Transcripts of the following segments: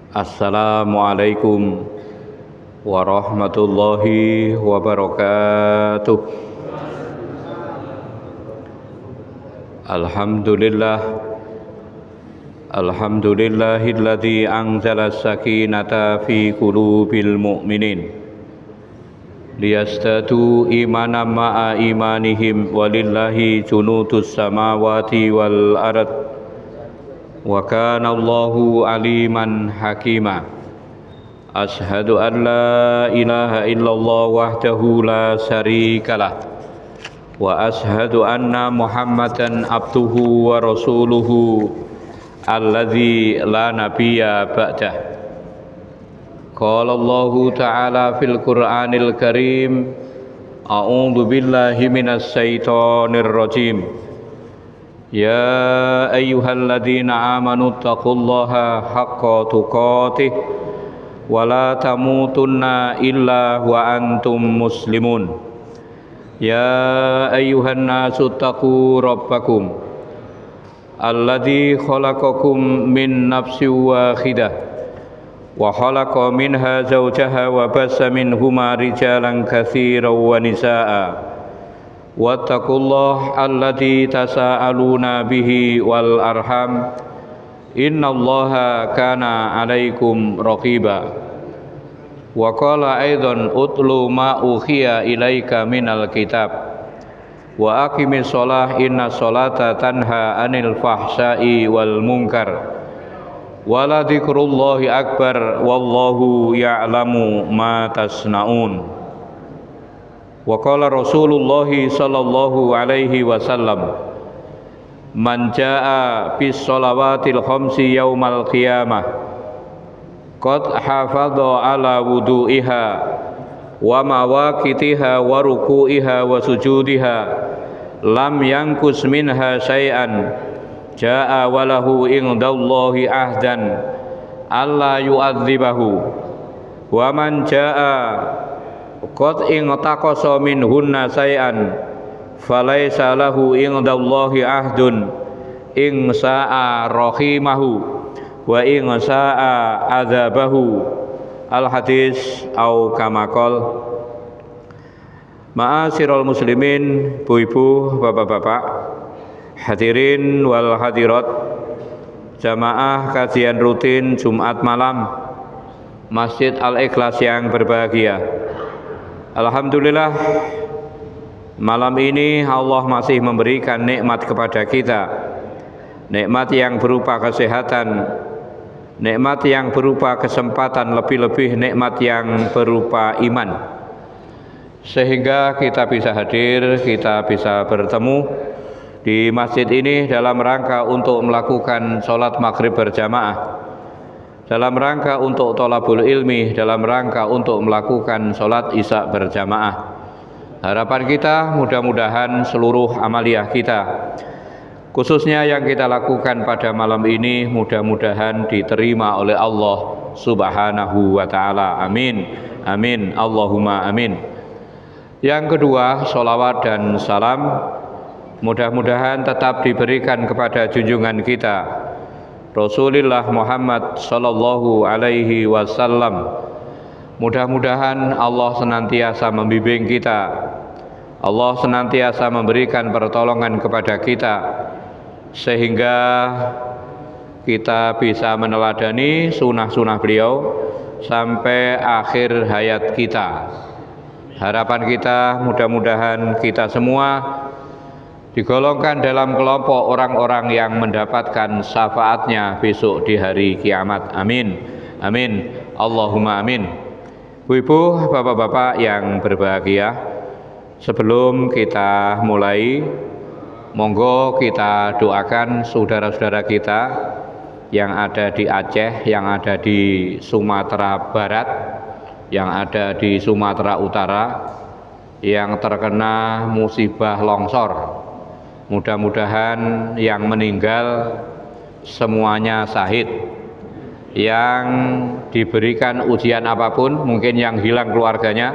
Assalamualaikum warahmatullahi wabarakatuh. Alhamdulillah Alhamdulillahilladzi anzala as-sakinata fi qulubil mu'minin liyastatu imanan ma'a imanihim walillahi junudus samawati wal ard wa kana Allahu aliman hakima. Ashhadu an la ilaha illallah wahdahu la syarikalah wa ashhadu anna Muhammadan abduhu wa rasuluhu alladzi la nabiyya ba'dah. Qala Allahu ta'ala fil Qur'anil Karim, a'udzu billahi minasy syaithanir rajim. Ya ayyuhalladzina amanu taqullaha haqqa tuqatih wa la tamutunna illa wa antum muslimun. Ya ayyuhan nasu taqu rabbakum alladzi khalaqakum min nafsin wahidah wa khalaqa minha zawjaha wa bassa minhuma rijalan katsiran wa nisaa'a wattaqullaha alladzi tasaaluna bihi wal arham innallaha kana 'alaikum raqiba. Wa qala aidan utlu ma ukhiya ilaika minal kitab wa aqimis shalah inna sholata tanha 'anil fahsya'i wal munkar wa la dzikrullahi akbar wallahu ya'lamu ma tasnaun. Wa qala Rasulullah sallallahu alaihi wasallam, man jaa bis shalawatil khamsi yaumal qiyamah qad hafadha ala wudu'iha wa mawaqitiha wa ruku'iha wa sujudiha lam yankus minha syai'an jaa walahu indallahi ahdan alla yu'adzibahu wa man jaa qad intaqasa minhunna syai'an falaisa lahu indallahi ahdun in sa'a rahimahu wa in sa'a adzabahu. Al hadis au kamakol. Ma'asyiral muslimin, ibu-ibu, bapak-bapak, hadirin wal hadirat, jamaah kajian rutin Jumat malam Masjid Al-Ikhlas yang berbahagia. Alhamdulillah, malam ini Allah masih memberikan nikmat kepada kita, nikmat yang berupa kesehatan, nikmat yang berupa kesempatan, lebih-lebih nikmat yang berupa iman, sehingga kita bisa hadir, kita bisa bertemu di masjid ini dalam rangka untuk melakukan sholat maghrib berjamaah, dalam rangka untuk thalabul ilmi, dalam rangka untuk melakukan sholat isya berjamaah. Harapan kita mudah-mudahan seluruh amaliyah kita, khususnya yang kita lakukan pada malam ini, mudah-mudahan diterima oleh Allah subhanahu wa ta'ala. Amin, amin, Allahumma amin. Yang kedua, sholawat dan salam mudah-mudahan tetap diberikan kepada junjungan kita Rasulullah Muhammad sallallahu alaihi wasallam. Mudah-mudahan Allah senantiasa membimbing kita, Allah senantiasa memberikan pertolongan kepada kita, sehingga kita bisa meneladani sunnah-sunnah beliau sampai akhir hayat kita. Harapan kita mudah-mudahan kita semua digolongkan dalam kelompok orang-orang yang mendapatkan syafaatnya besok di hari kiamat. Amin, amin, Allahumma amin. Ibu, bapak-bapak yang berbahagia, sebelum kita mulai, monggo kita doakan saudara-saudara kita yang ada di Aceh, yang ada di Sumatera Barat, yang ada di Sumatera Utara, yang terkena musibah longsor. Mudah-mudahan yang meninggal semuanya syahid, yang diberikan ujian apapun, mungkin yang hilang keluarganya,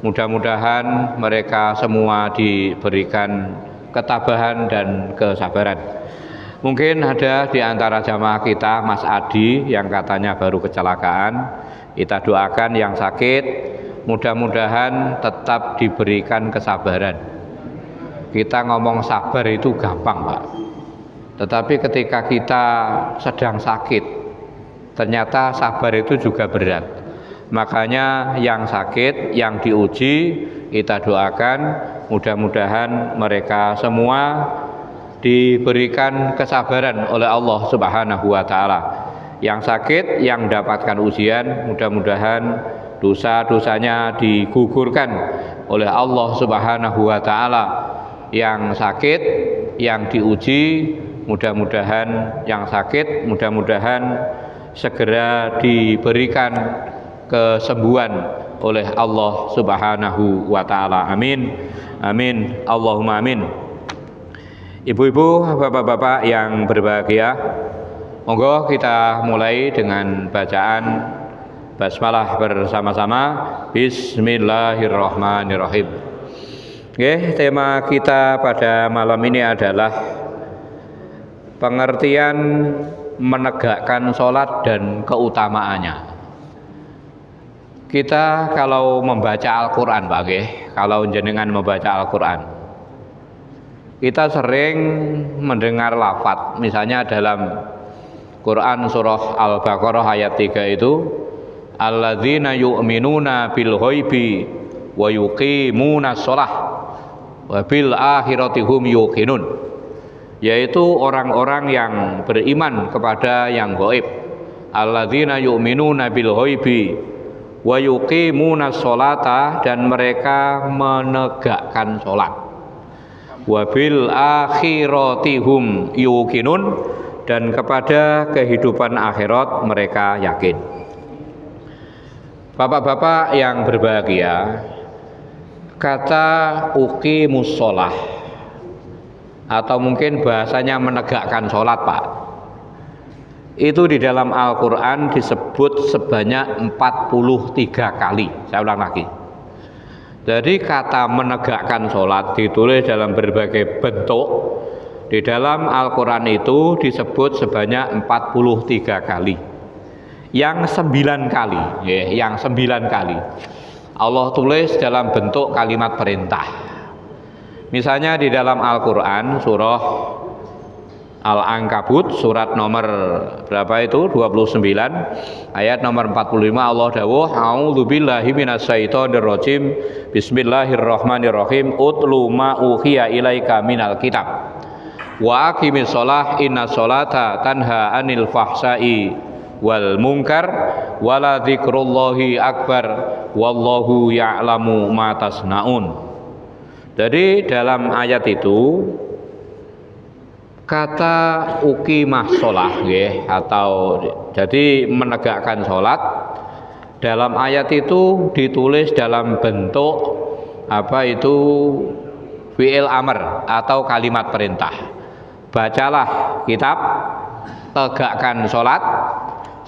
mudah-mudahan mereka semua diberikan ketabahan dan kesabaran. Mungkin ada di antara jamaah kita Mas Adi yang katanya baru kecelakaan. Kita doakan yang sakit, mudah-mudahan tetap diberikan kesabaran. Kita ngomong sabar itu gampang, Pak. Tetapi ketika kita sedang sakit, ternyata sabar itu juga berat. Makanya yang sakit, yang diuji, kita doakan mudah-mudahan mereka semua diberikan kesabaran oleh Allah Subhanahu wa taala. Yang sakit, yang mendapatkan ujian, mudah-mudahan dosa-dosanya digugurkan oleh Allah Subhanahu wa taala. Yang sakit, yang diuji, mudah-mudahan yang sakit, mudah-mudahan segera diberikan kesembuhan oleh Allah Subhanahu wa taala. Amin. Amin. Allahumma amin. Ibu-ibu, bapak-bapak yang berbahagia, monggo kita mulai dengan bacaan basmalah bersama-sama. Bismillahirrahmanirrahim. Oke, tema kita pada malam ini adalah pengertian menegakkan sholat dan keutamaannya. Kita kalau membaca Al-Quran, Pak, kalau jenengan membaca Al-Quran, kita sering mendengar lafaz, misalnya dalam Quran surah Al-Baqarah ayat 3 itu, alladzina yu'minuna bil ghaibi wa yuqimunas shalah wa bil akhirati hum yuqinun, yaitu orang-orang yang beriman kepada yang gaib. Alladzina yu'minuna bil ghaibi wa yuqimunas sholata, dan mereka menegakkan sholat. Wabil akhiratihum yuqinun, dan kepada kehidupan akhirat mereka yakin. Bapak-bapak yang berbahagia, kata uqimus sholah atau mungkin bahasanya menegakkan sholat, Pak, itu di dalam Al-Quran disebut sebanyak 43 kali. Saya ulang lagi. Jadi kata menegakkan sholat ditulis dalam berbagai bentuk. Di dalam Al-Quran itu disebut sebanyak 43 kali. Yang 9 kali, yang 9 kali Allah tulis dalam bentuk kalimat perintah. Misalnya di dalam Al-Quran surah Al-Ankabut surat nomor berapa itu? 29 ayat nomor 45, Allah dawuh, a'udzubillahi minasyaitonir rajim, bismillahirrahmanirrahim, utlu ma uhiya ilaika minal kitab wa aqimis shalah innas sholata tanha anil fahsai wal munkar wala dzikrullahi akbar wallahu ya'lamu ma tasnaun. Jadi dalam ayat itu kata uqimah sholah, atau jadi menegakkan sholat, dalam ayat itu ditulis dalam bentuk apa itu fi'il amr atau kalimat perintah. Bacalah kitab, tegakkan sholat,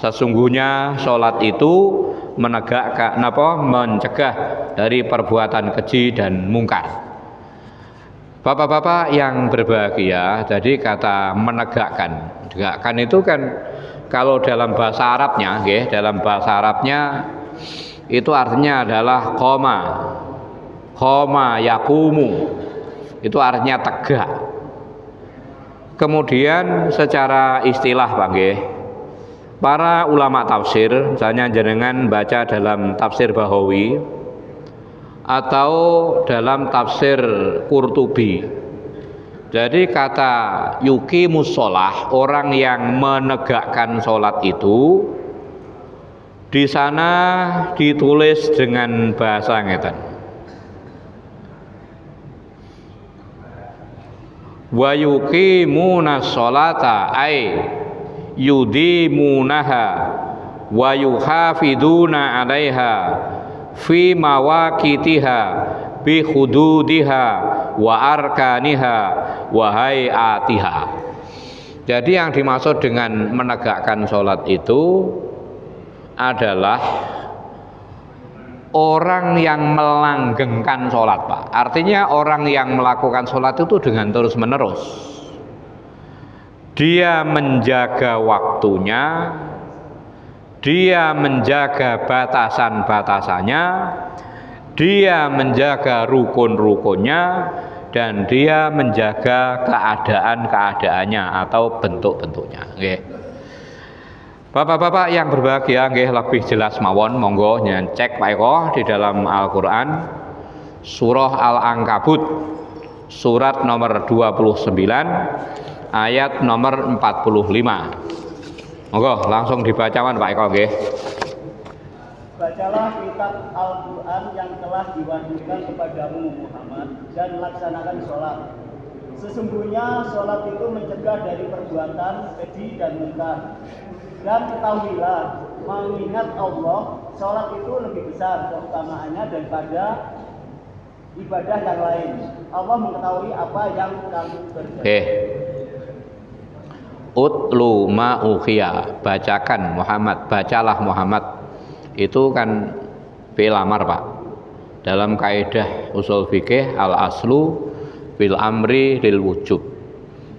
sesungguhnya sholat itu menegakkan mencegah dari perbuatan keji dan mungkar. Bapak-bapak yang berbahagia, jadi kata menegakkan itu kan kalau dalam bahasa Arabnya, dalam bahasa Arabnya itu artinya adalah qoma yaqumu, itu artinya tegak. Kemudian secara istilah, Pak, para ulama tafsir, misalnya jenengan baca dalam tafsir Bahawi atau dalam tafsir Qurtubi, jadi kata yuqimus sholah, orang yang menegakkan sholat itu di sana ditulis dengan bahasa ngeten, wa yuqimunas sholata ay yudimunaha wa yuhafiduna 'alaiha fi mawaqitiha bi hududiha wa arkaniha wa hayatiha. Jadi yang dimaksud dengan menegakkan sholat itu adalah orang yang melanggengkan sholat, Pak. Artinya orang yang melakukan sholat itu dengan terus menerus. dia menjaga waktunya, dia menjaga batasan-batasannya, dia menjaga rukun-rukunnya, dan dia menjaga keadaan-keadaannya atau bentuk-bentuknya. Nggih. Bapak-bapak yang berbahagia, nggih lebih jelas mawon monggo cek Pak Eko di dalam Al-Qur'an surah Al-Ankabut surat nomor 29 ayat nomor 45. Monggo langsung dibacakan Pak Eko nggih. Bacalah kitab Al-Quran yang telah diwahyukan kepadamu Muhammad dan laksanakan sholat. Sesungguhnya sholat itu mencegah dari perbuatan keji dan munkar. Dan ketahuilah, mengingat Allah, sholat itu lebih besar keutamaannya daripada ibadah yang lain. Allah mengetahui apa yang kamu kerjakan. Utlu ma'ukhiyah, bacakan Muhammad, bacalah Muhammad. Itu kan fi'il amar Pak. Dalam kaidah usul fikih al-aslu fil amri lil wujub.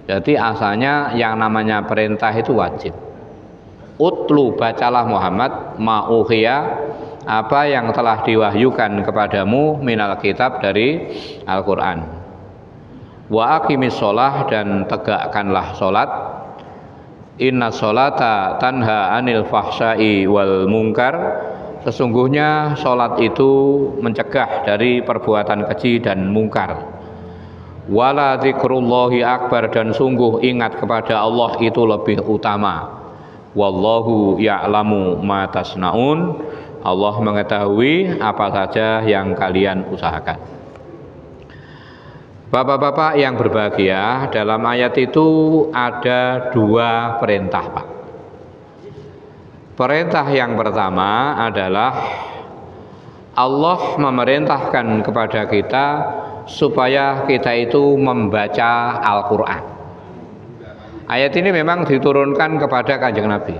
Jadi asalnya yang namanya perintah itu wajib. Utlu, bacalah Muhammad ma'uhiya, apa yang telah diwahyukan kepadamu minal kitab dari Al-Qur'an. Wa aqimis sholah, dan tegakkanlah sholat. Inna sholata tanha anil fahsya'i wal munkar, sesungguhnya sholat itu mencegah dari perbuatan keji dan mungkar. Wala dzikrullahi akbar, dan sungguh ingat kepada Allah itu lebih utama. Wallahu ya'lamu ma tasnaun, Allah mengetahui apa saja yang kalian usahakan. Bapak-bapak yang berbahagia, dalam ayat itu ada dua perintah Pak. Perintah yang pertama adalah Allah memerintahkan kepada kita supaya kita itu membaca Al-Quran. Ayat ini memang diturunkan kepada Kanjeng Nabi.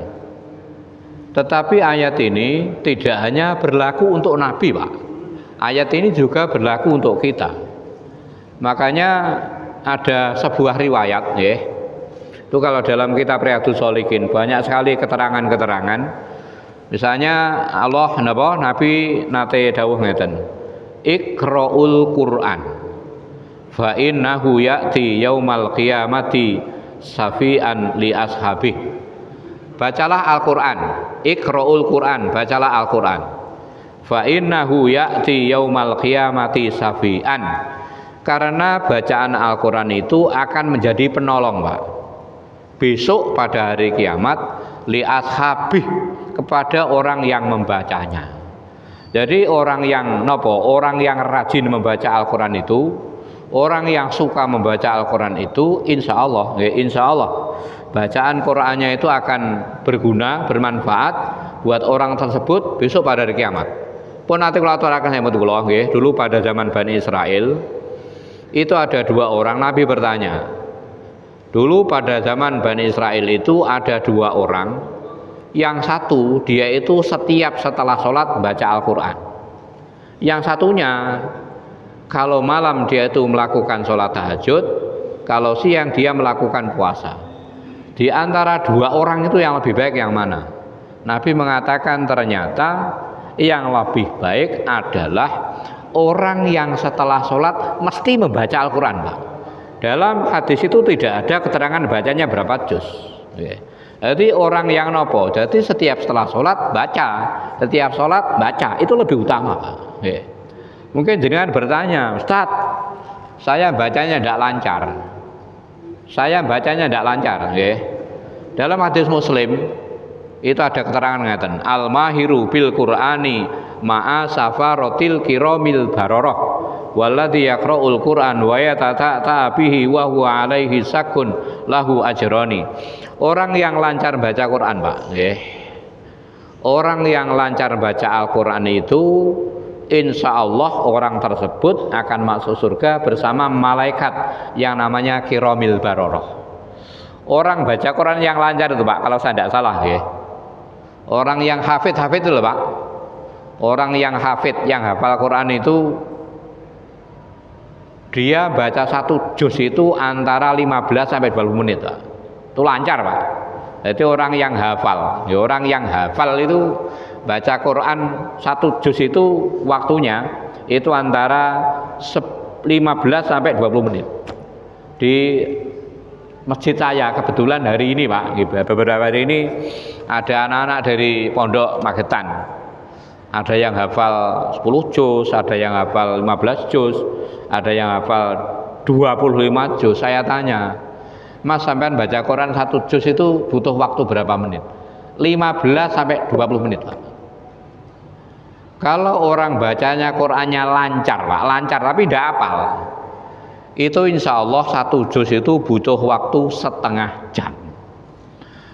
Tetapi ayat ini tidak hanya berlaku untuk Nabi Pak. Ayat ini juga berlaku untuk kita. Makanya ada sebuah riwayat ya. Itu kalau dalam kitab Riyadhus Shalihin banyak sekali keterangan-keterangan. Misalnya Allah Nabi nate dawuh ngeten. Iqra'ul Qur'an fa innahu ya'ti yaumal qiyamati safi'an li ashabih. Bacalah Al-Qur'an. Iqra'ul Qur'an, bacalah Al-Qur'an. Fa innahu ya'ti yaumal qiyamati safi'an. Karena bacaan Al-Quran itu akan menjadi penolong Pak besok pada hari kiamat li ashabih, kepada orang yang membacanya. Jadi orang yang orang yang rajin membaca Al-Quran itu, orang yang suka membaca Al-Quran itu, insya Allah bacaan Qurannya itu akan berguna, bermanfaat buat orang tersebut besok pada hari kiamat. Pun nanti kalau aturaken hematullah dulu pada zaman Bani Israel itu ada dua orang. Nabi bertanya, dulu pada zaman Bani Israel itu ada dua orang. Yang satu dia itu setiap setelah sholat baca Al-Quran. Yang satunya kalau malam dia itu melakukan sholat tahajud, kalau siang dia melakukan puasa. Di antara dua orang itu yang lebih baik yang mana? Nabi mengatakan ternyata yang lebih baik adalah orang yang setelah sholat mesti membaca Al-Quran Pak. Dalam hadis itu tidak ada keterangan bacanya berapa juz. Jadi orang yang jadi setiap setelah sholat baca, setiap sholat baca, itu lebih utama Pak. Mungkin jenengan bertanya, Ustaz, saya bacanya tidak lancar. Dalam hadis Muslim itu ada keterangan ngeten, al-mahiru bil Qur'ani ma'a safaratil kiramil bararah walladzi yaqra'ul Qur'an wa yatata'a bihi wa huwa alaihi sakun lahu ajrani. Orang yang lancar baca Quran Pak nggih. Orang yang lancar baca Al-Qur'an itu insya Allah orang tersebut akan masuk surga bersama malaikat yang namanya kiramil bararah. Orang baca Quran yang lancar itu Pak, kalau saya tidak salah nggih. Orang yang hafid itu loh Pak. Orang yang hafid, yang hafal Quran itu dia baca satu juz itu antara 15 sampai 20 menit Pak. Itu lancar, Pak. Jadi orang yang hafal, ya orang yang hafal itu baca Quran 1 juz itu waktunya itu antara 15 sampai 20 menit. Di masjid saya kebetulan hari ini, Pak, beberapa hari ini ada anak-anak dari Pondok Magetan. Ada yang hafal 10 juz, ada yang hafal 15 juz, ada yang hafal 25 juz. Saya tanya, Mas, sampean baca Quran 1 juz itu butuh waktu berapa menit? 15 sampai 20 menit, Pak. Kalau orang bacanya Qurannya lancar, Pak, lancar tapi tidak hafal, itu insya Allah 1 juz itu butuh waktu setengah jam.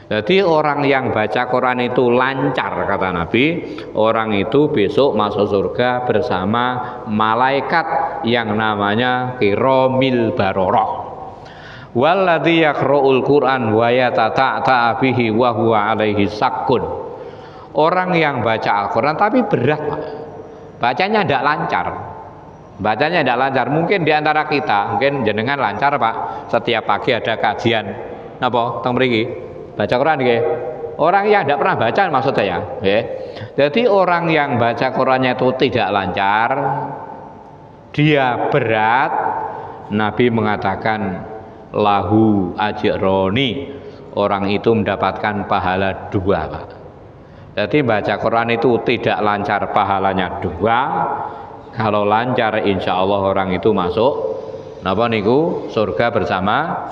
Jadi orang yang baca Quran itu lancar, kata Nabi, orang itu besok masuk surga bersama malaikat yang namanya Kiromil Baroroh. Walladzi yaqra'ul Qur'an wa yatata'ta bihi wa huwa alaihi sakkun. Orang yang baca Al-Quran tapi berat, Pak. Bacanya tidak lancar. Bacanya tidak lancar. Mungkin di antara kita, mungkin jenengan lancar, Pak. Setiap pagi ada kajian. Napa? Teng mriki. Baca Quran nggih. Orang yang tidak pernah baca maksud saya, nggih. Jadi orang yang baca Qurannya itu tidak lancar, dia berat. Nabi mengatakan lahu ajroni, orang itu mendapatkan pahala 2, Pak. Jadi baca Quran itu tidak lancar pahalanya 2. Kalau lancar insya Allah orang itu masuk napa niku surga bersama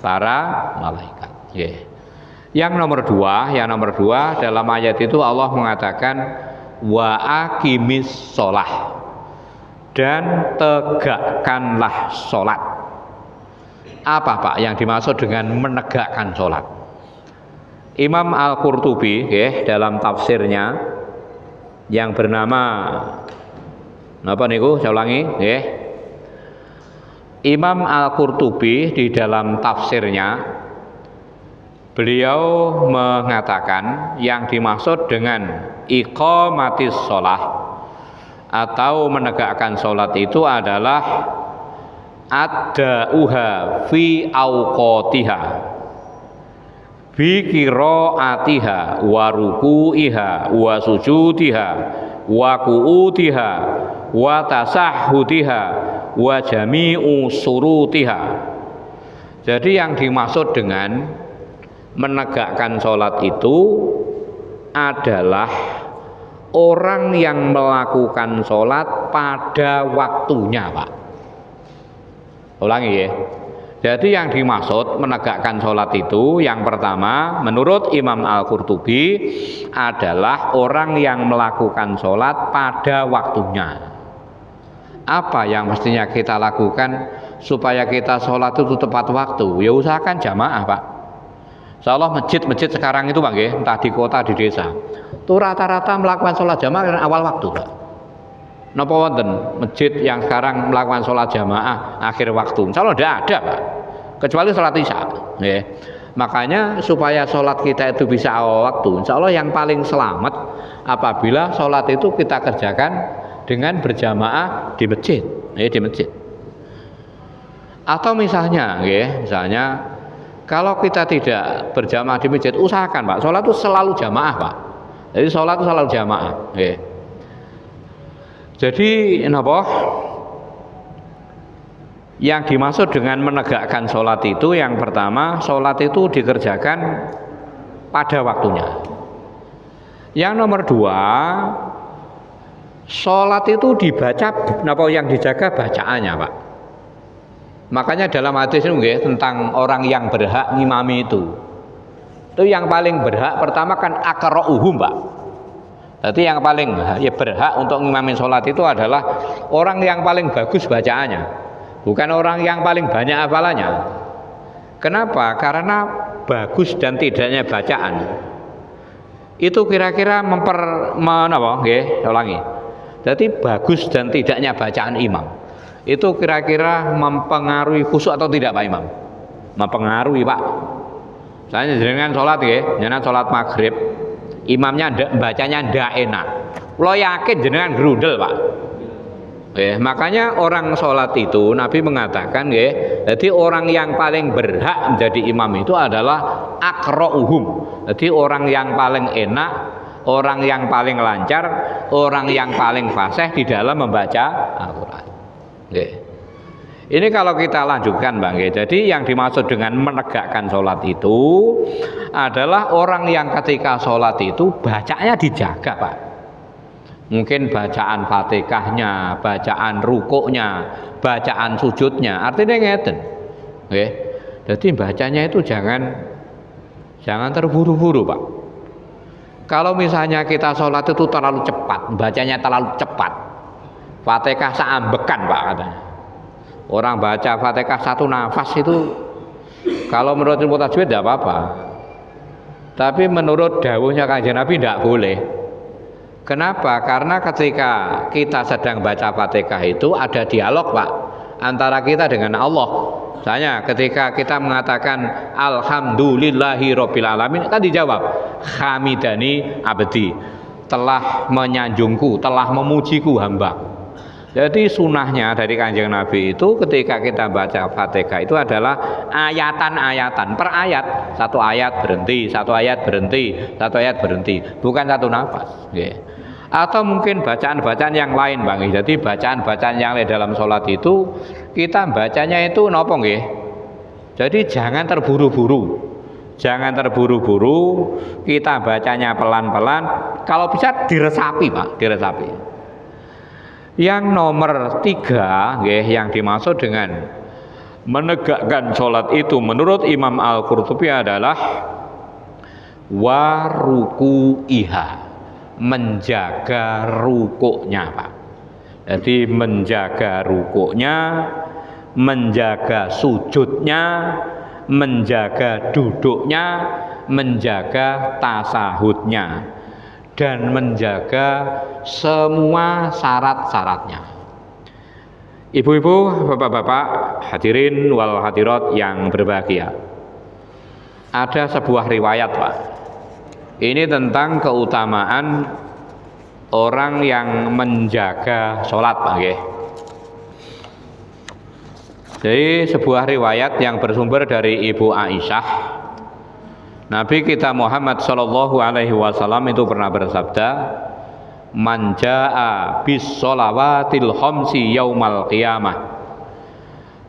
para malaikat. Yeah. Yang nomor 2 dalam ayat itu Allah mengatakan wa aqimis sholah, dan tegakkanlah sholat. Apa, Pak, yang dimaksud dengan menegakkan sholat? Imam Al-Qurtubi dalam tafsirnya yang bernama apa niku, saya ulangi, Imam Al-Qurtubi di dalam tafsirnya beliau mengatakan yang dimaksud dengan iqamatis sholah atau menegakkan sholat itu adalah adda'uha fi awqatiha bi qiraatiha wa ruku'iha wa sujudiha wa qu'utiha wa tasahhudiha wa jami'u surutiha. Jadi yang dimaksud dengan menegakkan sholat itu adalah orang yang melakukan sholat pada waktunya, Pak. Ulangi ya. Jadi yang dimaksud menegakkan sholat itu yang pertama menurut Imam Al-Qurtubi adalah orang yang melakukan sholat pada waktunya. Apa yang mestinya kita lakukan supaya kita sholat itu tepat waktu? Ya usahakan jamaah, Pak. Insyaallah masjid-masjid sekarang itu, Pak, entah di kota di desa, itu rata-rata melakukan sholat jamaah awal waktu, Pak. Napa wonten masjid yang sekarang melakukan sholat jamaah akhir waktu? Insyaallah tidak ada, Pak, kecuali sholat isya. Makanya supaya sholat kita itu bisa awal waktu, insyaallah yang paling selamat apabila sholat itu kita kerjakan dengan berjamaah di masjid, di masjid. Atau misalnya, kalau kita tidak berjamaah di masjid, usahakan, Pak, sholat itu selalu jamaah, Pak. Jadi sholat itu selalu jamaah. Jadi yang dimaksud dengan menegakkan sholat itu yang pertama, sholat itu dikerjakan pada waktunya. Yang nomor 2, sholat itu dibaca, yang dijaga bacaannya, Pak. Makanya dalam hadis ini tentang orang yang berhak ngimami itu yang paling berhak pertama kan aqra'uhum, Pak. Jadi yang paling berhak untuk ngimamin sholat itu adalah orang yang paling bagus bacaannya, bukan orang yang paling banyak hafalannya. Kenapa? Karena bagus dan tidaknya bacaan itu kira-kira ulangi. Jadi bagus dan tidaknya bacaan imam itu kira-kira mempengaruhi khusyuk atau tidak, Pak Imam? Mempengaruhi, Pak. Misalnya jenengan sholat jenengan sholat maghrib, imamnya bacanya ndak enak, lo yakin jenengan gerundel, Pak? Makanya orang sholat itu Nabi mengatakan jadi orang yang paling berhak menjadi imam itu adalah aqra'uhum. Jadi orang yang paling enak, orang yang paling lancar, orang yang paling fasih di dalam membaca Al-Qur'an. Ini kalau kita lanjutkan Bang. Jadi yang dimaksud dengan menegakkan sholat itu adalah orang yang ketika sholat itu bacanya dijaga Pak. Mungkin bacaan Fatihahnya, bacaan rukuknya, bacaan sujudnya, artinya ngeten. Jadi bacanya itu jangan terburu-buru Pak. Kalau misalnya kita sholat itu terlalu cepat, bacanya terlalu cepat, Fatihah seambekan Pak katanya. Orang baca Fatihah satu nafas itu, kalau menurut ilmu tajwid tidak apa-apa, tapi menurut dawuhnya Kanjeng Nabi tidak boleh. Kenapa? Karena ketika kita sedang baca Fatihah itu ada dialog Pak antara kita dengan Allah. Misalnya ketika kita mengatakan alhamdulillahi rabbil alamin, kan dijawab hamidani abdi, telah menyanjungku, telah memujiku hamba. Jadi sunnahnya dari Kanjeng Nabi itu ketika kita baca Fatihah itu adalah ayatan-ayatan per ayat, satu ayat berhenti, satu ayat berhenti, satu ayat berhenti, bukan satu nafas. Atau mungkin bacaan-bacaan yang lain Bang. Jadi bacaan-bacaan yang lain dalam sholat itu kita bacanya itu nopo nggih. Jadi jangan terburu-buru. Jangan terburu-buru, kita bacanya pelan-pelan, kalau bisa diresapi Pak, diresapi. Yang nomor 3 yang dimaksud dengan menegakkan sholat itu menurut Imam Al-Qurtubi adalah waruku'iha, menjaga rukuknya Pak. Jadi menjaga rukuknya, menjaga sujudnya, menjaga duduknya, menjaga tasahudnya, dan menjaga semua syarat-syaratnya. Ibu-ibu, bapak-bapak, hadirin wal hadirat yang berbahagia, ada sebuah riwayat Pak. Ini tentang keutamaan orang yang menjaga sholat Pak. Jadi sebuah riwayat yang bersumber dari Ibu Aisyah, Nabi kita Muhammad Shallallahu Alaihi Wasallam itu pernah bersabda, man jaa bis sholawatil khamsi yaumal qiyamah,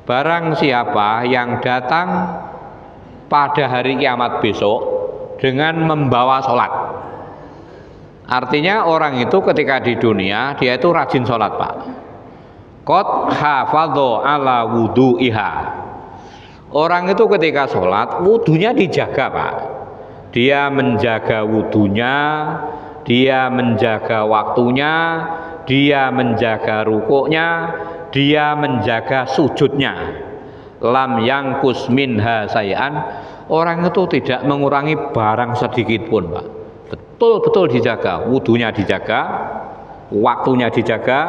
barang siapa yang datang pada hari kiamat besok dengan membawa sholat. Artinya orang itu ketika di dunia dia itu rajin sholat Pak. Qad hafadho ala wudu'iha, orang itu ketika sholat wudunya dijaga Pak. Dia menjaga wudunya, dia menjaga waktunya, dia menjaga rukuknya, dia menjaga sujudnya. Lam yangkus minha say'an, orang itu tidak mengurangi barang sedikit pun Pak. Betul-betul dijaga, wudunya dijaga, waktunya dijaga,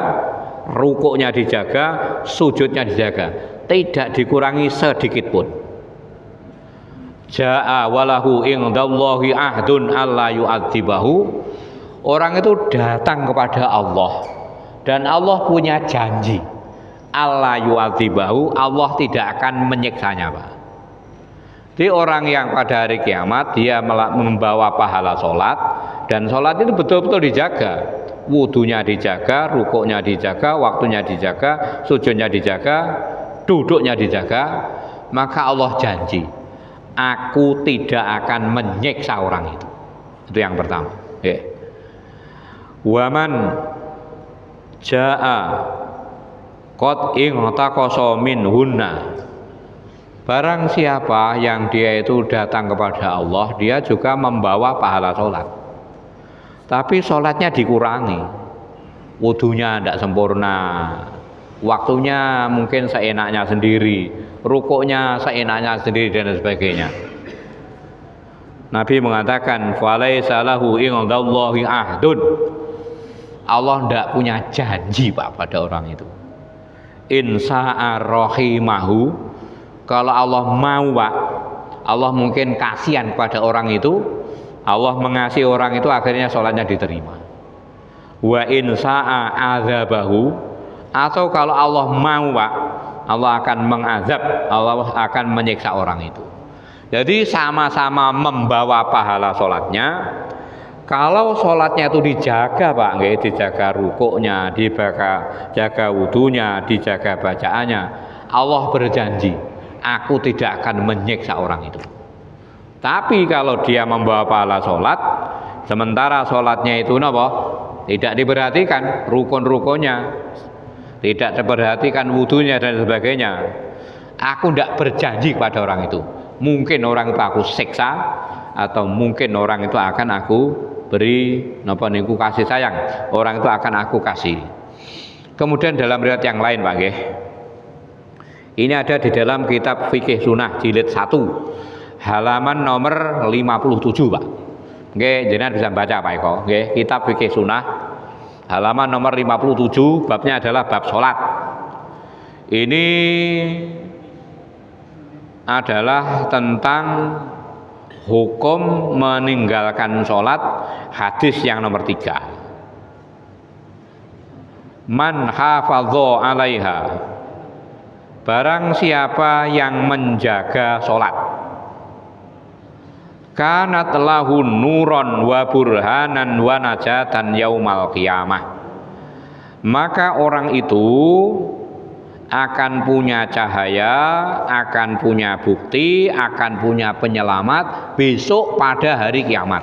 rukuknya dijaga, sujudnya dijaga, tidak dikurangi sedikit pun. Ja'a walahu indallahi ahdun alla yu'adzibahu, orang itu datang kepada Allah dan Allah punya janji alla yu'adzibahu, Allah tidak akan menyiksanya Pak. Jadi orang yang pada hari kiamat dia membawa pahala sholat, dan sholat itu betul-betul dijaga, wudunya dijaga, rukuknya dijaga, waktunya dijaga, sujudnya dijaga, duduknya dijaga, maka Allah janji, aku tidak akan menyiksa orang itu. Itu yang pertama. Waman jaa qad inghtaqasa minhunna, barang siapa yang dia itu datang kepada Allah, dia juga membawa pahala sholat, tapi sholatnya dikurangi, wudunya tidak sempurna, waktunya mungkin seenaknya sendiri, rukuknya seenaknya sendiri dan sebagainya. Nabi mengatakan falaisa lahu indallahi ahdun, Allah tidak punya janji Pak pada orang itu. Insa'a rahimahu, kalau Allah mau Pak, Allah mungkin kasihan pada orang itu, Allah mengasihi orang itu, akhirnya sholatnya diterima. Wa in sa'a adzabahu, Atau kalau Allah mau Pak, Allah akan mengazab, Allah akan menyiksa orang itu. Jadi sama-sama membawa pahala sholatnya. Kalau sholatnya itu dijaga Pak, nggih, dijaga rukuknya, dijaga wudunya, dijaga bacaannya, Allah berjanji, aku tidak akan menyiksa orang itu. Tapi kalau dia membawa pahala sholat, sementara sholatnya itu apa? Tidak diperhatikan rukun-rukunnya, tidak diperhatikan wudunya dan sebagainya, aku tidak berjanji kepada orang itu. Mungkin orang itu aku siksa, atau mungkin orang itu akan aku beri napa niku kasih sayang, orang itu akan aku kasih. Kemudian dalam riwayat yang lain Pak nggih, ini ada di dalam kitab Fikih Sunnah jilid 1 halaman nomor 57 Pak. Nggih, jenengan bisa baca Pak Eko, nggih, kitab Fikih Sunnah halaman nomor 57, babnya adalah bab sholat. Ini adalah tentang hukum meninggalkan sholat, hadis yang nomor 3. Man hafadha 'alaiha, barang siapa yang menjaga sholat, kanat lahu nuron wa burhanan wa najatan yaumal qiyamah, maka orang itu akan punya cahaya, akan punya bukti, akan punya penyelamat besok pada hari kiamat.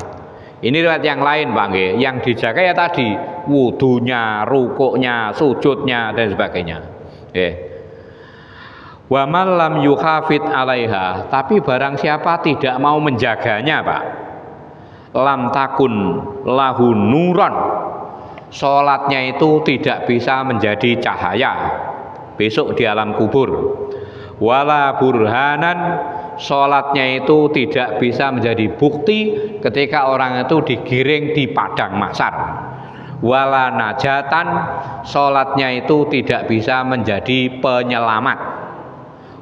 Ini riwayat yang lain Pak nggih, yang dijaga ya tadi wudunya, rukuknya, sujudnya dan sebagainya. Wa man lam yukhafid 'alaiha, tapi barang siapa tidak mau menjaganya Pak, lam takun lahu nuron, salatnya itu tidak bisa menjadi cahaya besok di alam kubur. Wala burhanan, salatnya itu tidak bisa menjadi bukti ketika orang itu digiring di padang mahsyar. Wala najatan, salatnya itu tidak bisa menjadi penyelamat.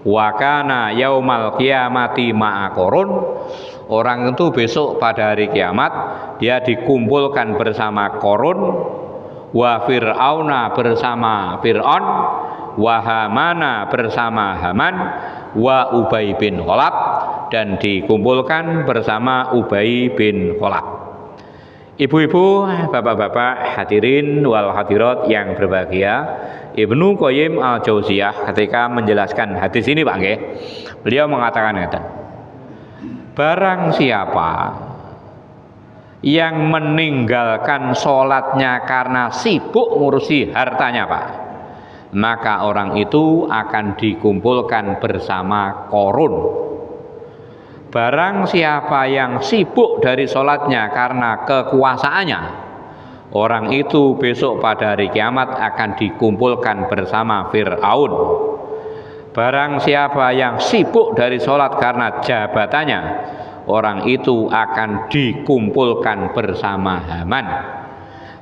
Wa kana yaumal qiyamati ma'a qurun, orang itu besok pada hari kiamat dia dikumpulkan bersama Qarun, wa fir'auna bersama Fir'aun, wa Hamana bersama Haman, wa Ubay bin Khalaf, dan dikumpulkan bersama Ubay bin Khalaf. Ibu-ibu, bapak-bapak, hadirin wal hadirat yang berbahagia, Ibnu Qayyim al-Jauziyah ketika menjelaskan hadis ini Pak nggih, beliau mengatakan barang siapa yang meninggalkan sholatnya karena sibuk ngurusi hartanya Pak, maka orang itu akan dikumpulkan bersama Qarun. Barang siapa yang sibuk dari sholatnya karena kekuasaannya, orang itu besok pada hari kiamat akan dikumpulkan bersama Fir'aun. Barang siapa yang sibuk dari sholat karena jabatannya, orang itu akan dikumpulkan bersama Haman.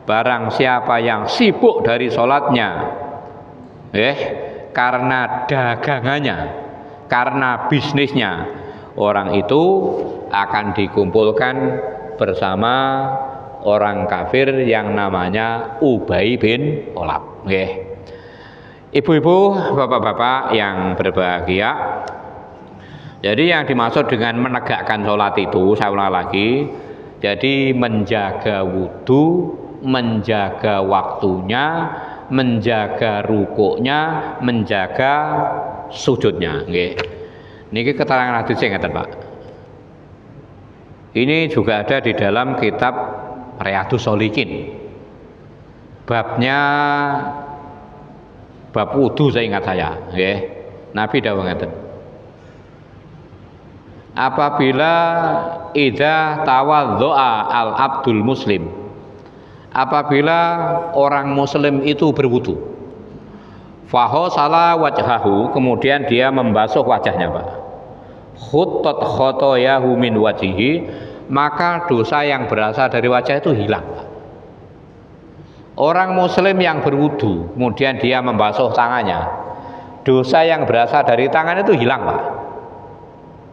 Barang siapa yang sibuk dari sholatnya karena dagangannya, karena bisnisnya, orang itu akan dikumpulkan bersama orang kafir yang namanya Ubay bin Khalaf. Ibu-ibu, bapak-bapak yang berbahagia, jadi yang dimaksud dengan menegakkan sholat itu, saya ulang lagi, jadi menjaga wudu, menjaga waktunya, menjaga rukuknya, menjaga sujudnya. Niki keterangan hadis yang ngeten Pak. Ini juga ada di dalam kitab Riyadhus Shalihin. Babnya bab wudu, saya ingat saya, Nabi dawuh ngeten. Apabila idza tawaddoa al-abdul muslim, apabila orang muslim itu berwudu, fahosala wajhahu, kemudian dia membasuh wajahnya Pak, khuttat khotoyahu min wajhihi, maka dosa yang berasal dari wajah itu hilang Pak. Orang muslim yang berwudu kemudian dia membasuh tangannya, dosa yang berasal dari tangan itu hilang Pak.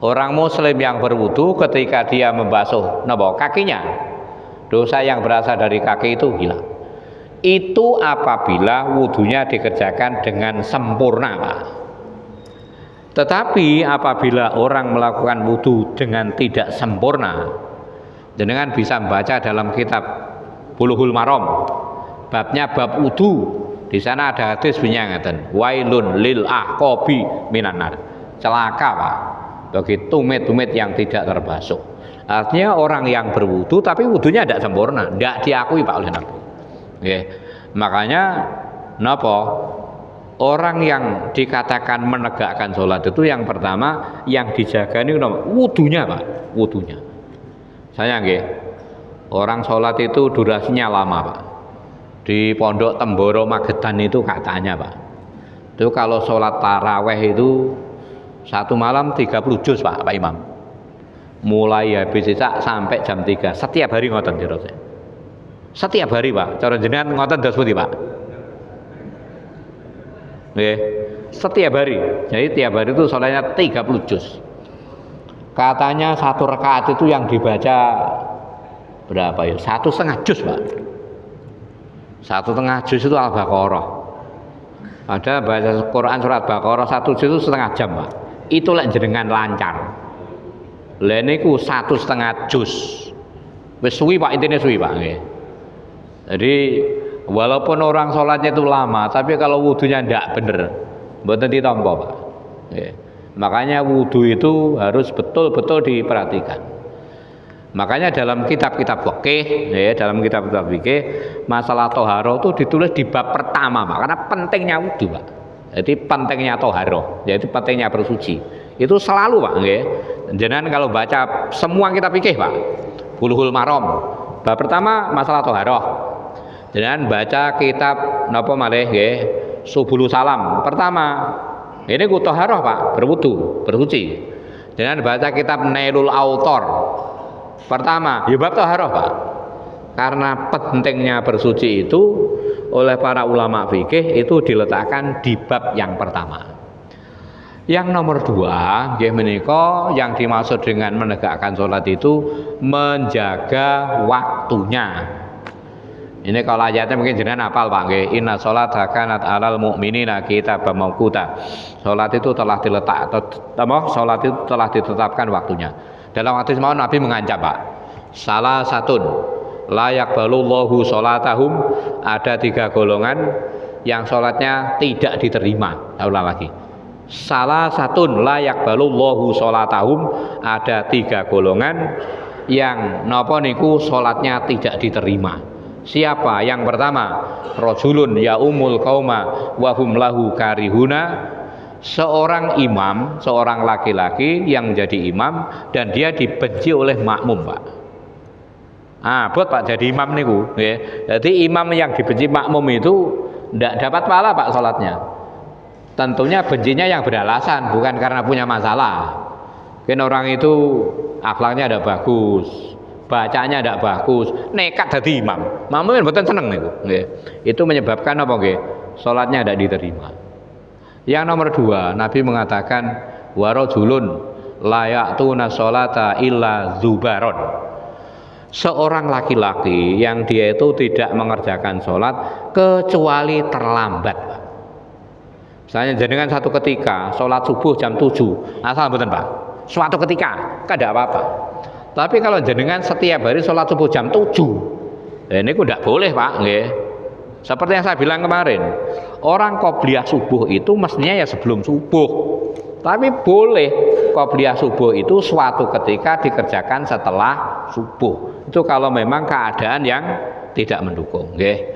Orang muslim yang berwudu ketika dia membasuh kakinya, dosa yang berasal dari kaki itu hilang. Itu apabila wudunya dikerjakan dengan sempurna, Pak. Tetapi apabila orang melakukan wudu dengan tidak sempurna, jenengan bisa membaca dalam kitab Bulughul Maram, babnya bab wudu. Di sana ada hadis bunyinya ngeten, wailun lil aqabi minan nar. Celaka, Pak, bagi tumit-tumit yang tidak terbasuh. Artinya orang yang berwudu tapi wudunya tidak sempurna, tidak diakui, Pak, oleh Nabi. Makanya napa orang yang dikatakan menegakkan sholat itu yang pertama yang dijaga ini wudunya, Pak, wudunya. Saya orang sholat itu durasinya lama, Pak. Di Pondok Temboro Magetan itu katanya, Pak, itu kalau sholat taraweh itu satu malam 30 juz, Pak Imam. Mulai habis isak sampai jam 3 setiap hari ngoten terus. Setiap hari, Pak. Cara jenengan ngoten dos pundi, Pak? Nggih. Setiap hari. Jadi tiap hari itu sholatnya 30 juz. Katanya satu rakaat itu yang dibaca berapa ya? 1,5 juz, Pak. 1,5 juz itu Al-Baqarah. Ada baca Quran surat Baqarah 1 juz itu setengah jam, Pak. Itu lek jenengan lancar. Lha niku 1,5 juz. Wis suwi, Pak, intine suwi, Pak, nggih. Jadi walaupun orang sholatnya itu lama, tapi kalau wudunya tidak benar, mboten ditampa, Pak. Makanya wudu itu harus betul-betul diperhatikan. Makanya dalam kitab-kitab fikih, dalam kitab-kitab fikih, masalah toharoh itu ditulis di bab pertama, Pak, karena pentingnya wudu, Pak. Jadi pentingnya toharoh, jadi pentingnya bersuci. Itu selalu, Pak, nggih. Jenengan kalau baca semua kitab fikih, Pak, Bulughul Maram, bab pertama masalah toharoh. Jangan baca kitab napa malih nggih Subulus Salam. Pertama, ini ku thaharah, Pak, berwudu, bersuci. Jangan baca kitab Nailul Autor. Pertama, ya bab thaharah, Pak. Karena pentingnya bersuci itu oleh para ulama fikih itu diletakkan di bab yang pertama. Yang nomor 2, nggih menika yang dimaksud dengan menegakkan sholat itu menjaga waktunya. Ini kalau ayatnya mungkin jenengan hafal, Pak, nggih. Inna sholata kanat 'alal mu'minina kitaban mauquta. Salat itu telah diletak salat itu telah ditetapkan waktunya. Dalam hadis mau Nabi mengancam, Pak. Salah satun la yaqbalullahu sholatahum, ada 3 golongan yang sholatnya tidak diterima. Ulang lagi. Salah satun la yaqbalullahu sholatahum, ada 3 golongan yang napa niku sholatnya tidak diterima. Siapa? Yang pertama, rajulun yaumul qauma wa hum lahu karihuna, seorang imam, seorang laki-laki yang menjadi imam dan dia dibenci oleh makmum, Pak. Buat, Pak, jadi imam niku, nggih. Jadi imam yang dibenci makmum itu ndak dapat pahala, Pak, salatnya. Tentunya bencinya yang beralasan, bukan karena punya masalah. Mungkin orang itu akhlaknya ada bagus, bacanya tidak bagus, nekat jadi imam. Makmum mboten seneng niku, nggih. Itu menyebabkan apa nggih? Salatnya tidak diterima. Yang nomor 2, Nabi mengatakan wa rajulun la ya'tuna sholata illa zubaron. Seorang laki-laki yang dia itu tidak mengerjakan sholat kecuali terlambat, Pak. Misalnya jenengan satu ketika sholat subuh jam 7, asal mboten, Pak. Suatu ketika, kada apa-apa. Tapi kalau jenengan setiap hari sholat subuh jam 7, ini tidak boleh, Pak, nggih. Seperti yang saya bilang kemarin, orang qobliyah subuh itu mestinya ya sebelum subuh. Tapi boleh qobliyah subuh itu suatu ketika dikerjakan setelah subuh. Itu kalau memang keadaan yang tidak mendukung, nggih.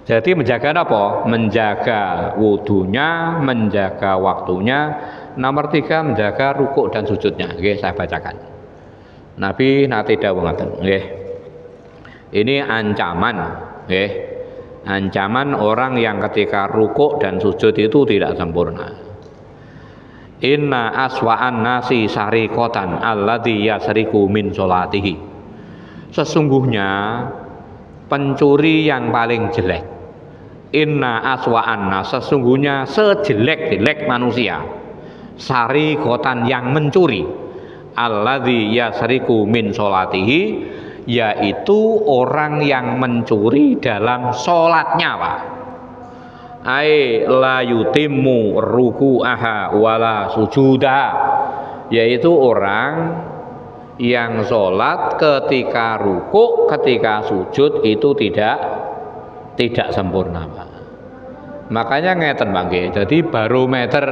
Jadi menjaga apa? Menjaga wudunya, menjaga waktunya. Nomor 3, menjaga rukuk dan sujudnya. Nggih, saya bacakan. Nabi nate dawuh ngaten, nggih. Ini ancaman, nggih. Ancaman orang yang ketika rukuk dan sujud itu tidak sempurna. Inna aswa'an nasi sariqatan alladzi yasriqu min sholatihi. Sesungguhnya pencuri yang paling jelek. Inna aswa'an nas, sesungguhnya sejelek-jelek manusia. Sariqatan yang mencuri. Alladzi yasriqu min sholatihi, yaitu orang yang mencuri dalam sholatnya, Pak. Ai la yutimmu ruku'aha wala sujuda, yaitu orang yang sholat ketika ruku, ketika sujud itu tidak sempurna, Pak. Makanya ngeten Pak nggih. Jadi barometer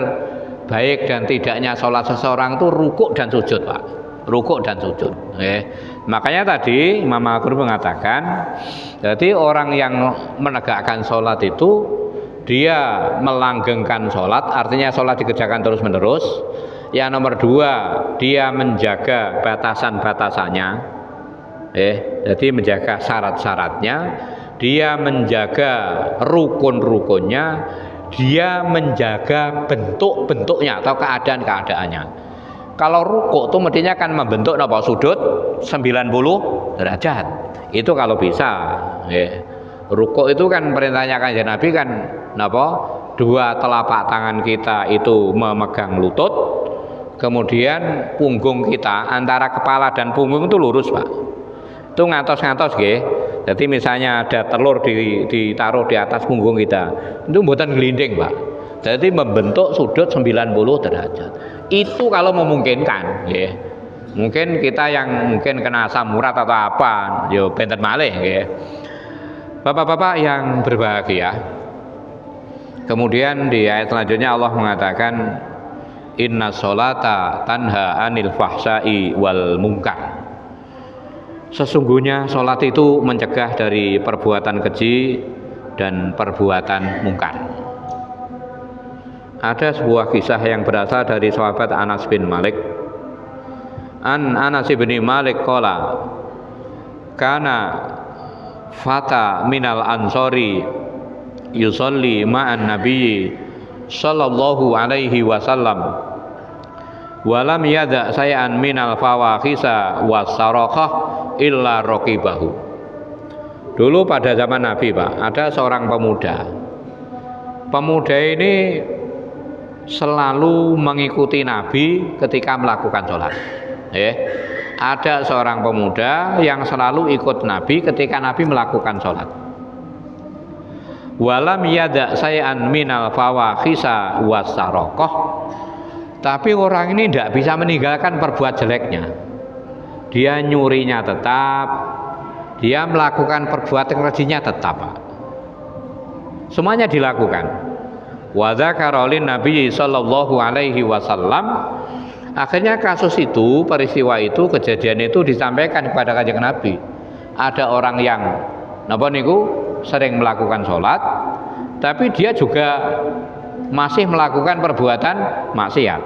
baik dan tidaknya sholat seseorang itu rukuk dan sujud, Pak. Rukuk dan sujud. Makanya tadi Imam Al-Qurtubi mengatakan, jadi orang yang menegakkan sholat itu dia melanggengkan sholat, artinya sholat dikerjakan terus menerus. Yang nomor dua, dia menjaga batasan-batasannya, jadi menjaga syarat-syaratnya, dia menjaga rukun-rukunnya, dia menjaga bentuk-bentuknya atau keadaan-keadaannya. Kalau rukuk itu mestinya kan membentuk napa sudut 90 derajat. Itu kalau bisa. Rukuk itu kan perintahnya Kanjeng Nabi kan napa? Dua telapak tangan kita itu memegang lutut, kemudian punggung kita antara kepala dan punggung itu lurus, Pak. Itu ngantos-ngantos nggih. Jadi misalnya ada telur ditaruh di atas punggung kita, itu mboten glinding, Pak. Jadi membentuk sudut 90 derajat. Itu kalau memungkinkan, nggih. Mungkin kita yang mungkin kena asam urat atau apa, yo benten malih nggih. Bapak-bapak yang berbahagia. Kemudian di ayat selanjutnya Allah mengatakan inna sholata tanha anil fahsai wal munkar. Sesungguhnya sholat itu mencegah dari perbuatan keji dan perbuatan mungkar. Ada sebuah kisah yang berasal dari sahabat Anas bin Malik. Anas bin Malik qala kana fata minal ansori yusolli ma'an nabiyyi sallallahu alaihi wasallam walam yada sayan minal fawakhisa wasarakah illa raqibahu. Dulu pada zaman Nabi, Pak, ada seorang pemuda. Pemuda ini selalu mengikuti Nabi ketika melakukan sholat. Ada seorang pemuda yang selalu ikut Nabi ketika Nabi melakukan sholat. Walam yada sayan minal fawakhisa wasarakah. Tapi orang ini tidak bisa meninggalkan perbuat jeleknya. Dia nyurinya tetap, dia melakukan perbuatan kejinya tetap, Pak. Semuanya dilakukan. Wa dzakara lin Nabi sallallahu alaihi wasallam. Akhirnya kasus itu, peristiwa itu, kejadian itu disampaikan kepada Kanjeng Nabi. Ada orang yang napa niku sering melakukan sholat, tapi dia juga masih melakukan perbuatan maksiat.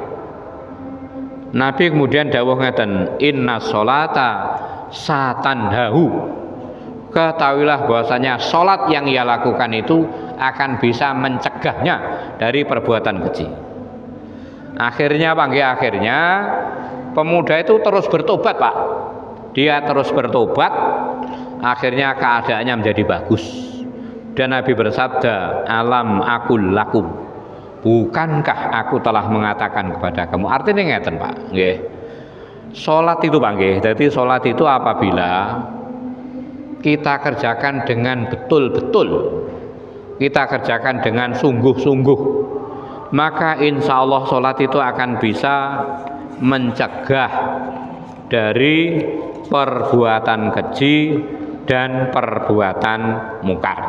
Nabi kemudian dawuh ngeten, inna sholata satanhahu. Ketahuilah bahwasanya sholat yang ia lakukan itu akan bisa mencegahnya dari perbuatan keji. Akhirnya pemuda itu terus bertobat, Pak. Dia terus bertobat, akhirnya keadaannya menjadi bagus. Dan Nabi bersabda, alam aqul lakum, bukankah aku telah mengatakan kepada kamu. Artinya ngeten, Pak, nggih. Salat itu, Pak, nggih. Jadi salat itu apabila kita kerjakan dengan betul-betul, kita kerjakan dengan sungguh-sungguh, maka insya Allah sholat itu akan bisa mencegah dari perbuatan keji dan perbuatan mungkar.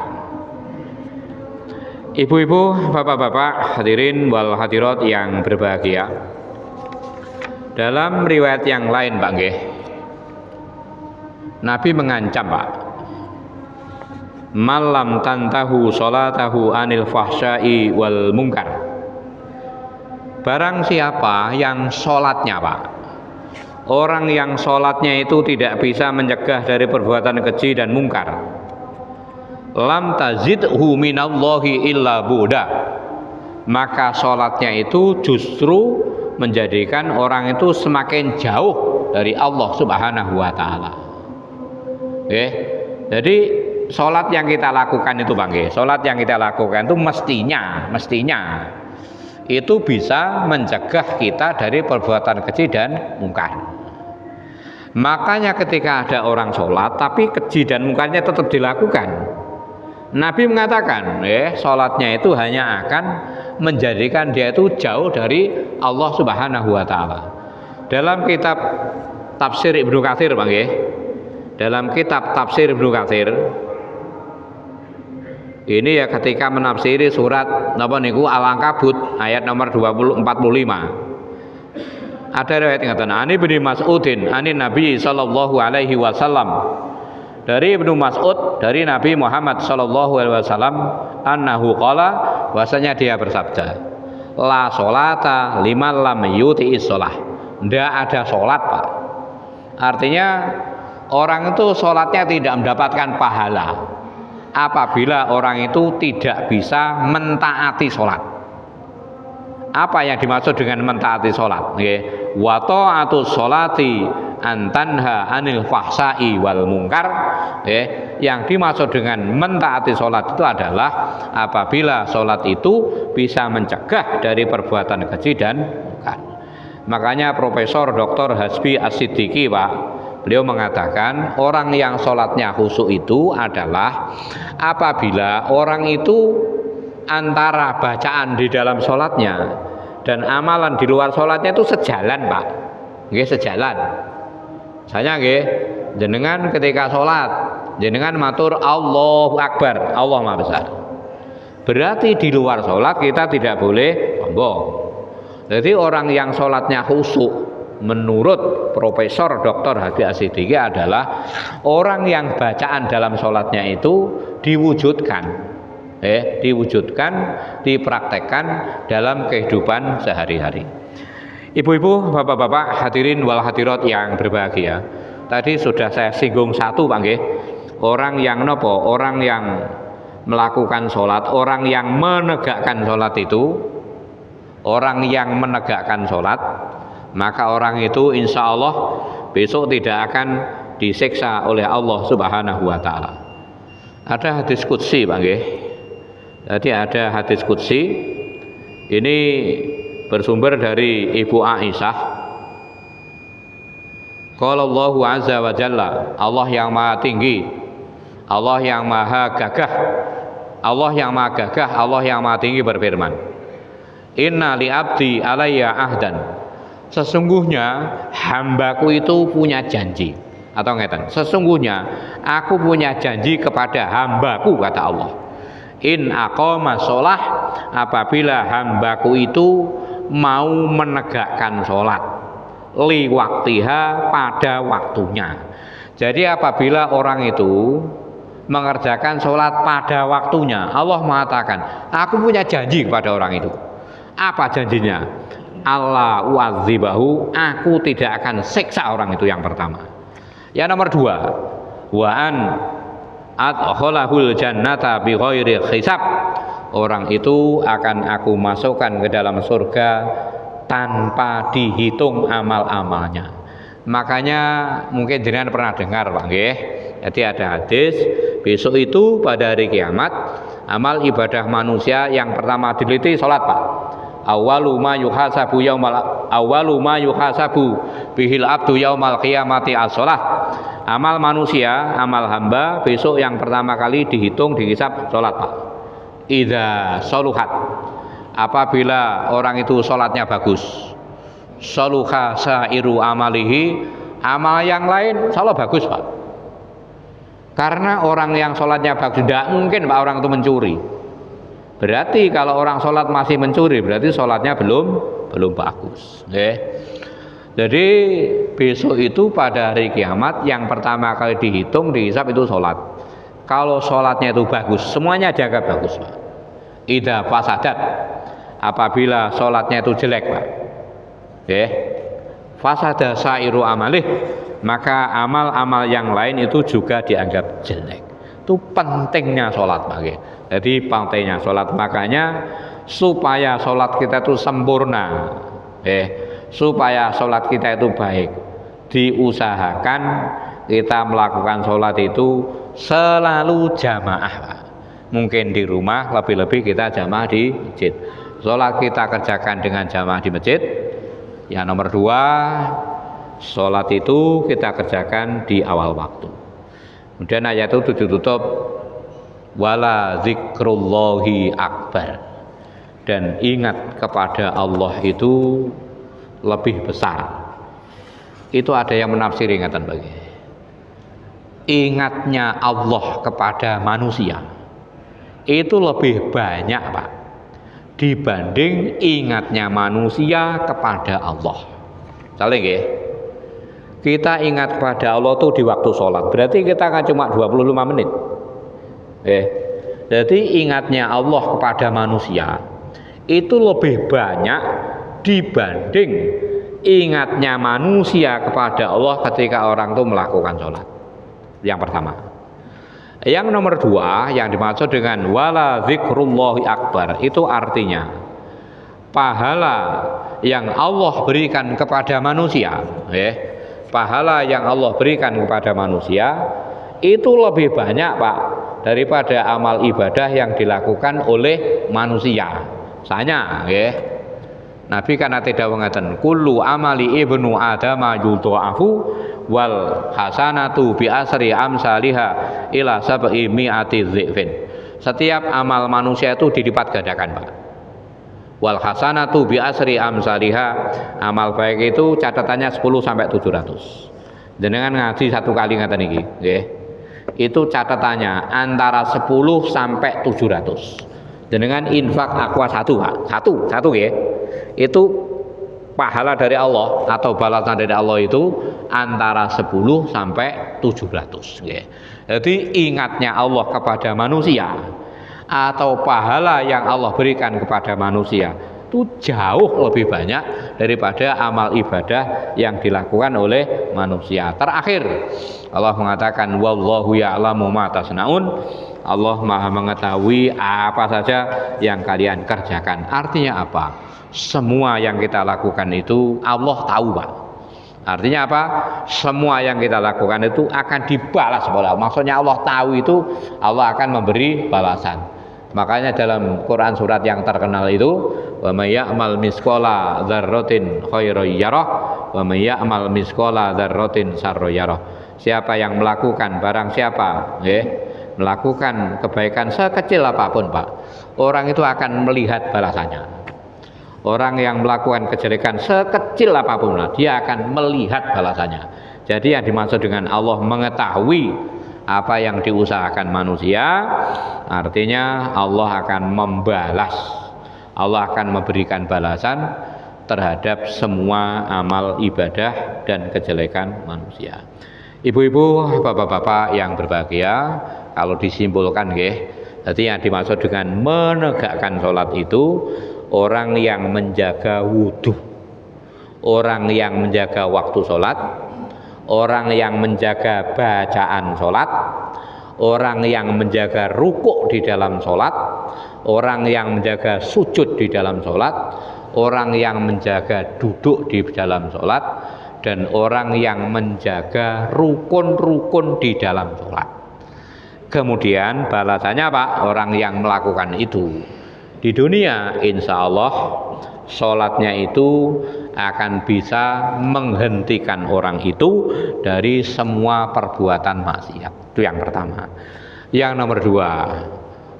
Ibu-ibu, bapak-bapak, hadirin wal hadirat yang berbahagia. Dalam riwayat yang lain, Pak nggih, Nabi mengancam, Pak, malam tantahu sholatahu anil fahsyai wal munkar. Barang siapa yang sholatnya, Pak, orang yang sholatnya itu tidak bisa mencegah dari perbuatan keji dan mungkar, lam tazidhu minallahi illa bu'da, maka sholatnya itu justru menjadikan orang itu semakin jauh dari Allah Subhanahu wa ta'ala. Jadi sholat yang kita lakukan itu, Bang, sholat yang kita lakukan itu mestinya itu bisa mencegah kita dari perbuatan keji dan mungkar. Makanya ketika ada orang sholat tapi keji dan mungkarnya tetap dilakukan, Nabi mengatakan, sholatnya itu hanya akan menjadikan dia itu jauh dari Allah Subhanahu wa Ta'ala. Dalam kitab tafsir Ibnu Katsir, Bang, dalam kitab tafsir Ibnu Katsir ini ya ketika menafsiri surat Al-Ankabut ayat nomor 45. Ada riwayat yang Ani bin Mas'udin ani Nabi sallallahu alaihi wasallam, dari Ibnu Mas'ud dari Nabi Muhammad sallallahu alaihi wasallam, annahu qala, bahwasanya dia bersabda, la sholata liman lam yuti'is sholah. Tidak ada sholat, Pak. Artinya orang itu sholatnya tidak mendapatkan pahala apabila orang itu tidak bisa mentaati sholat. Apa yang dimaksud dengan mentaati sholat? Wa ta'atus sholati antanha anil fahsai wal mungkar. Yang dimaksud dengan mentaati sholat itu adalah apabila sholat itu bisa mencegah dari perbuatan keji dan mungkar. Makanya Profesor Dr. Hasbi As-Siddiqi, Pak, beliau mengatakan orang yang sholatnya khusyuk itu adalah apabila orang itu antara bacaan di dalam sholatnya dan amalan di luar sholatnya itu sejalan, Pak. Sejalan. Misalnya jenengan ketika sholat, jenengan matur Allahu Akbar, Allah Maha Besar. Berarti di luar sholat kita tidak boleh sombong. Jadi orang yang sholatnya khusyuk menurut Profesor Dr. Hasbi As-Siddiqi adalah orang yang bacaan dalam sholatnya itu diwujudkan, dipraktekkan dalam kehidupan sehari-hari. Ibu-ibu, bapak-bapak, hadirin wal hadirat yang berbahagia. Tadi sudah saya singgung satu, Pak, orang yang orang yang melakukan sholat, orang yang menegakkan sholat itu, orang yang menegakkan sholat, maka orang itu insya Allah besok tidak akan disiksa oleh Allah Subhanahu wa Ta'ala. Ada hadis qudsi, Pak, Jadi ada hadis qudsi ini bersumber dari Ibu Aisyah. Qala Allahu azza wa jalla, Allah yang maha tinggi, Allah yang maha gagah, Allah yang maha gagah, Allah yang maha tinggi berfirman, inna li abdi alayya ahdan, sesungguhnya hambaku itu punya janji. Atau ngeten, sesungguhnya aku punya janji kepada hambaku, kata Allah. In aqama sholah, apabila hambaku itu mau menegakkan sholat, li waktiha, pada waktunya. Jadi apabila orang itu mengerjakan sholat pada waktunya, Allah mengatakan, aku punya janji kepada orang itu. Apa janjinya? Allah u'adzibahu, aku tidak akan siksa orang itu, yang pertama. Yang nomor dua, wa an adkhalahul jannata bi ghairi hisab, orang itu akan aku masukkan ke dalam surga tanpa dihitung amal-amalnya. Makanya mungkin jenengan pernah dengar, Pak, jadi ada hadis besok itu pada hari kiamat amal ibadah manusia yang pertama diteliti sholat, Pak. Awwalu ma yuhasabu bihil abdu yaumal qiyamati as-shalah. Amal manusia, amal hamba besok yang pertama kali dihitung, dihisab sholat, Pak. Idza saluhat, apabila orang itu sholatnya bagus, saluha sairu amalihi, amal yang lain salah bagus, Pak. Karena orang yang sholatnya bagus, tidak mungkin, Pak, orang itu mencuri. Berarti kalau orang sholat masih mencuri, berarti sholatnya belum bagus. Jadi besok itu pada hari kiamat yang pertama kali dihitung, dihisab itu sholat. Kalau sholatnya itu bagus, semuanya dianggap bagus, Pak. Idza fasadat, apabila sholatnya itu jelek, Pak, fasada sairu amalih, maka amal-amal yang lain itu juga dianggap jelek. Itu pentingnya sholat, Pak. Jadi pentingnya sholat, makanya supaya sholat kita itu sempurna, supaya sholat kita itu baik, diusahakan kita melakukan sholat itu selalu jamaah, Pak. Mungkin di rumah, lebih-lebih kita jamaah di masjid. Sholat kita kerjakan dengan jamaah di masjid. Yang nomor dua, Sholat itu kita kerjakan di awal waktu. Kemudian ayat itu ditutup wala zikrullahi akbar, dan ingat kepada Allah itu lebih besar. Itu ada yang menafsir ingatan bagi. Ingatnya Allah kepada manusia itu lebih banyak, Pak, dibanding ingatnya manusia kepada Allah. Salah nggih? Kita ingat kepada Allah tuh di waktu sholat, berarti kita kan cuma 25 menit. Jadi ingatnya Allah kepada manusia itu lebih banyak dibanding ingatnya manusia kepada Allah ketika orang itu melakukan sholat. Yang pertama. Yang nomor dua, yang dimaksud dengan wala zikrullahi akbar, itu artinya pahala yang Allah berikan kepada manusia, pahala yang Allah berikan kepada manusia itu lebih banyak, Pak, daripada amal ibadah yang dilakukan oleh manusia. Misalnya, Nabi karena tidak mengatakan kullu amali ibnu adama yudha'afu wal hasanatu bi asri amsalihha ila sab'i mi'ati dhifin. Setiap amal manusia itu dilipat gandakan, Pak. Wal hasanatu bi asri amsalihha, amal baik itu catatannya 10 sampai 700. Jenengan ngaji satu kali ngaten iki, nggih. Itu catatannya antara 10 sampai 700. Jenengan infak aqua 1, Pak. Satu nggih. Itu pahala dari Allah atau balasan dari Allah itu antara 10 sampai 700, nggih. Jadi ingatnya Allah kepada manusia atau pahala yang Allah berikan kepada manusia itu jauh lebih banyak daripada amal ibadah yang dilakukan oleh manusia. Terakhir Allah mengatakan wallahu ya'lamu ma tasnaun, Allah Maha mengetahui apa saja yang kalian kerjakan. Artinya apa? Semua yang kita lakukan itu Allah tahu, Pak. Artinya apa? Semua yang kita lakukan itu akan dibalas oleh Allah. Maksudnya Allah tahu itu Allah akan memberi balasan. Makanya dalam Quran surat yang terkenal itu wa may ya'mal misqala dzarratin khairan yarah wa may ya'mal misqala dzarratin syarran yarah. Siapa yang melakukan, barang siapa melakukan kebaikan sekecil apapun, Pak, orang itu akan melihat balasannya. Orang yang melakukan kejelekan sekecil apapun, dia akan melihat balasannya. Jadi yang dimaksud dengan Allah mengetahui apa yang diusahakan manusia, artinya Allah akan membalas, Allah akan memberikan balasan terhadap semua amal ibadah dan kejelekan manusia. Ibu-ibu, bapak-bapak yang berbahagia, kalau disimpulkan jadi yang dimaksud dengan menegakkan sholat itu orang yang menjaga wudhu, orang yang menjaga waktu sholat, orang yang menjaga bacaan sholat, orang yang menjaga rukuk di dalam sholat, orang yang menjaga sujud di dalam sholat, orang yang menjaga duduk di dalam sholat, dan orang yang menjaga rukun-rukun di dalam sholat. Kemudian balasannya apa? Orang yang melakukan itu di dunia, insya Allah sholatnya itu akan bisa menghentikan orang itu dari semua perbuatan maksiat. Itu yang pertama. Yang nomor dua,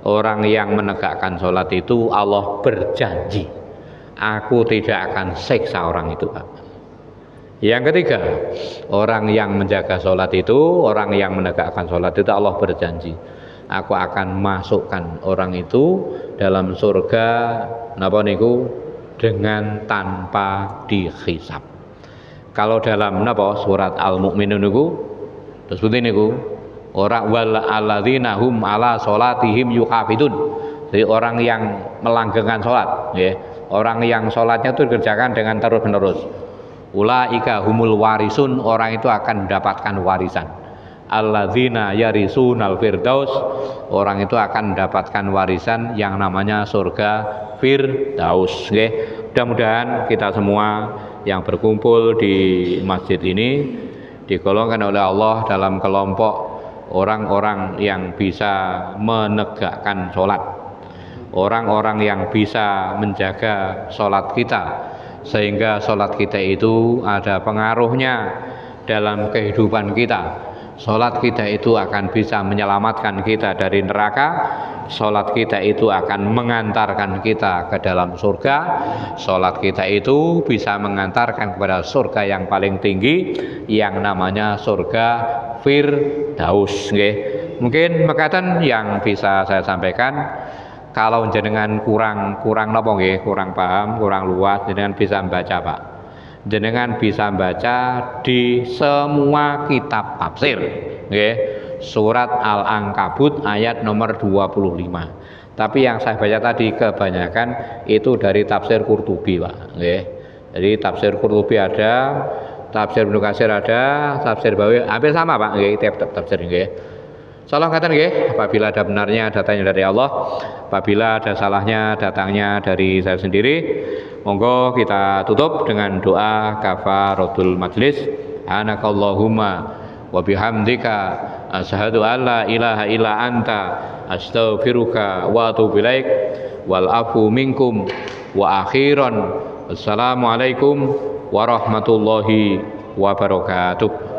orang yang menegakkan sholat itu Allah berjanji, aku tidak akan siksa orang itu, Pak. Yang ketiga, orang yang menjaga sholat itu, orang yang menegakkan sholat itu Allah berjanji, aku akan masukkan orang itu dalam surga dengan tanpa dihisab. Kalau dalam surat Al-Mu'minun niku seperti niku, orang wal alladzina hum ala sholatihim yuhafidun. Jadi orang yang melanggengkan sholat, orang yang sholatnya itu dikerjakan dengan terus-menerus. Ulaika humul warisun, orang itu akan mendapatkan warisan. Alladzina yarisunal firdaus, orang itu akan mendapatkan warisan yang namanya surga firdaus. Mudah-mudahan kita semua yang berkumpul di masjid ini digolongkan oleh Allah dalam kelompok orang-orang yang bisa menegakkan sholat, orang-orang yang bisa menjaga sholat kita sehingga sholat kita itu ada pengaruhnya dalam kehidupan kita. Sholat kita itu akan bisa menyelamatkan kita dari neraka. Sholat kita itu akan mengantarkan kita ke dalam surga. Sholat kita itu bisa mengantarkan kepada surga yang paling tinggi, yang namanya surga Firdaus. Mungkin mekaten yang bisa saya sampaikan. Kalau jenengan kurang napa nggih, kurang paham, kurang luas, jenengan bisa membaca, Pak. Jenengan bisa baca di semua kitab tafsir, nggih. Surat Al-Ankabut ayat nomor 25. Tapi yang saya baca tadi kebanyakan itu dari tafsir Qurtubi, Pak, nggih. Jadi tafsir Qurtubi ada, tafsir Ibnu Katsir ada, tafsir Bawi hampir sama, Pak, nggih, tiap tafsir nggih. Salam kata nggih, apabila ada benarnya datangnya dari Allah, apabila ada salahnya datangnya dari saya sendiri. Monggo kita tutup dengan doa kafaratul majlis. Anakallahumma wa bihamdika asyhadu an la ilaha illa anta astaghfiruka wa atubu ilaik wal afu minkum wa akhiran assalamualaikum warahmatullahi wabarakatuh.